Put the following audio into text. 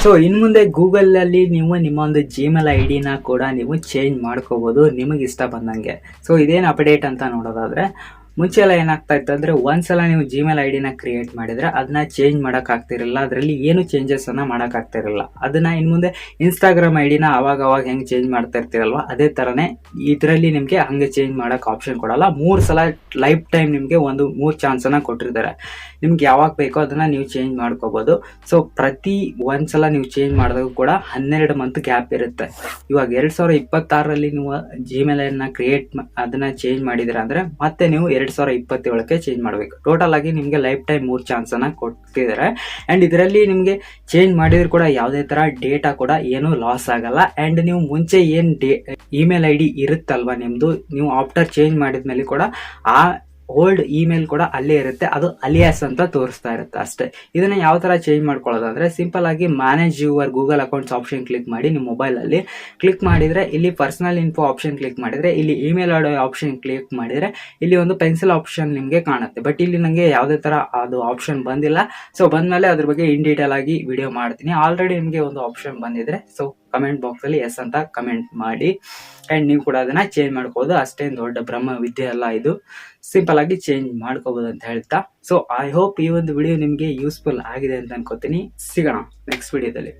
So ಇನ್ನು ಮುಂದೆ ಗೂಗಲಲ್ಲಿ ನೀವು ನಿಮ್ಮ ಒಂದು ಜಿಮೇಲ್ ಐ ಡಿನ ಕೂಡ ನೀವು ಚೇಂಜ್ ಮಾಡ್ಕೋಬೋದು ನಿಮಗೆ ಇಷ್ಟ ಬಂದಂಗೆ. ಸೊ ಇದೇನು ಅಪ್ಡೇಟ್ ಅಂತ ನೋಡೋದಾದರೆ, ಮುಂಚೆ ಎಲ್ಲ ಏನಾಗ್ತಾ ಇತ್ತು ಅಂದರೆ, ಒಂದ್ಸಲ ನೀವು ಜಿಮೇಲ್ ಐ ಡಿನ ಕ್ರಿಯೇಟ್ ಮಾಡಿದರೆ ಅದನ್ನ ಚೇಂಜ್ ಮಾಡೋಕ್ಕಾಗ್ತಿರಲಿಲ್ಲ, ಅದರಲ್ಲಿ ಏನು ಚೇಂಜಸನ್ನು ಮಾಡೋಕ್ಕಾಗ್ತಿರಲಿಲ್ಲ. ಅದನ್ನು ಇನ್ನು ಮುಂದೆ ಇನ್ಸ್ಟಾಗ್ರಾಮ್ ಐ ಡಿನ ಅವಾಗ ಹೆಂಗೆ ಚೇಂಜ್ ಮಾಡ್ತಾ ಇರ್ತೀರಲ್ವ, ಅದೇ ಥರನೇ ಇದರಲ್ಲಿ ನಿಮಗೆ ಹಂಗೆ ಚೇಂಜ್ ಮಾಡೋಕ್ಕೆ ಆಪ್ಷನ್ ಕೊಡಲ್ಲ. 3 ಸಲ ಲೈಫ್ ಟೈಮ್ ನಿಮಗೆ 3 ಚಾನ್ಸನ್ನು ಕೊಟ್ಟಿರ್ತಾರೆ. ನಿಮ್ಗೆ ಯಾವಾಗ ಬೇಕೋ ಅದನ್ನು ನೀವು ಚೇಂಜ್ ಮಾಡ್ಕೋಬೋದು. ಸೊ ಪ್ರತಿ ಒಂದ್ಸಲ ನೀವು ಚೇಂಜ್ ಮಾಡಿದಾಗ ಕೂಡ 12 ಮಂತ್ ಗ್ಯಾಪ್ ಇರುತ್ತೆ. ಇವಾಗ 2026ರಲ್ಲಿ ನೀವು ಜಿಮೇಲನ್ನು ಅದನ್ನು ಚೇಂಜ್ ಮಾಡಿದ್ದೀರಾ ಅಂದರೆ ಮತ್ತೆ ನೀವು 2027ಕ್ಕೆ ಚೇಂಜ್ ಮಾಡಬೇಕು. ಟೋಟಲ್ ಆಗಿ ನಿಮಗೆ ಲೈಫ್ ಟೈಮ್ 3 ಚಾನ್ಸನ್ನು ಕೊಡ್ತಿದ್ದಾರೆ. ಆ್ಯಂಡ್ ಇದರಲ್ಲಿ ನಿಮಗೆ ಚೇಂಜ್ ಮಾಡಿದ್ರು ಕೂಡ ಯಾವುದೇ ಥರ ಡೇಟಾ ಕೂಡ ಏನೂ ಲಾಸ್ ಆಗಲ್ಲ. ಆ್ಯಂಡ್ ನೀವು ಮುಂಚೆ ಏನು ಇಮೇಲ್ ಐ ಡಿ ಇರುತ್ತಲ್ವ ನಿಮ್ಮದು, ನೀವು ಆಫ್ಟರ್ ಚೇಂಜ್ ಮಾಡಿದ್ಮೇಲೆ ಕೂಡ ಆ ಓಲ್ಡ್ ಇಮೇಲ್ ಕೂಡ ಅಲ್ಲೇ ಇರುತ್ತೆ, ಅದು ಅಲಿಯಾಸ್ ಅಂತ ತೋರಿಸ್ತಾ ಇರುತ್ತೆ ಅಷ್ಟೇ. ಇದನ್ನು ಯಾವ ಥರ ಚೇಂಜ್ ಮಾಡ್ಕೊಳ್ಳೋದಂದರೆ, ಸಿಂಪಲ್ ಆಗಿ manage your Google accounts option click ಮಾಡಿ ನಿಮ್ಮ ಮೊಬೈಲಲ್ಲಿ ಕ್ಲಿಕ್ ಮಾಡಿದರೆ ಇಲ್ಲಿ ಪರ್ಸನಲ್ ಇನ್ಫೋ ಆಪ್ಷನ್ ಕ್ಲಿಕ್ ಮಾಡಿದರೆ ಇಲ್ಲಿ email I D option click ಮಾಡಿದರೆ ಇಲ್ಲಿ ಒಂದು ಪೆನ್ಸಿಲ್ ಆಪ್ಷನ್ ನಿಮಗೆ ಕಾಣುತ್ತೆ. ಬಟ್ ಇಲ್ಲಿ ನನಗೆ ಯಾವುದೇ ಥರ ಅದು ಆಪ್ಷನ್ ಬಂದಿಲ್ಲ. ಸೊ ಬಂದಮೇಲೆ ಅದ್ರ ಬಗ್ಗೆ ಇನ್ ಡೀಟೇಲ್ ಆಗಿ ವಿಡಿಯೋ ಮಾಡ್ತೀನಿ. ಆಲ್ರೆಡಿ ನಿಮಗೆ ಒಂದು ಆಪ್ಷನ್ ಬಂದಿದ್ರೆ ಸೊ ಕಮೆಂಟ್ ಬಾಕ್ಸಲ್ಲಿ ಎಸ್ ಅಂತ ಕಮೆಂಟ್ ಮಾಡಿ. ಆ್ಯಂಡ್ ನೀವು ಕೂಡ ಅದನ್ನು ಚೇಂಜ್ ಮಾಡ್ಕೋಬೋದು. ಅಷ್ಟೇನು ದೊಡ್ಡ ಬ್ರಹ್ಮ ವಿದ್ಯೆ ಅಲ್ಲ, ಇದು ಸಿಂಪಲ್ ಆಗಿ ಚೇಂಜ್ ಮಾಡ್ಕೋಬೋದು ಅಂತ ಹೇಳ್ತಾ, ಸೊ ಐ ಹೋಪ್ ಈ ಒಂದು ವಿಡಿಯೋ ನಿಮಗೆ ಯೂಸ್ಫುಲ್ ಆಗಿದೆ ಅಂತ ಅನ್ಕೋತೀನಿ. ಸಿಗೋಣ ನೆಕ್ಸ್ಟ್ ವಿಡಿಯೋದಲ್ಲಿ.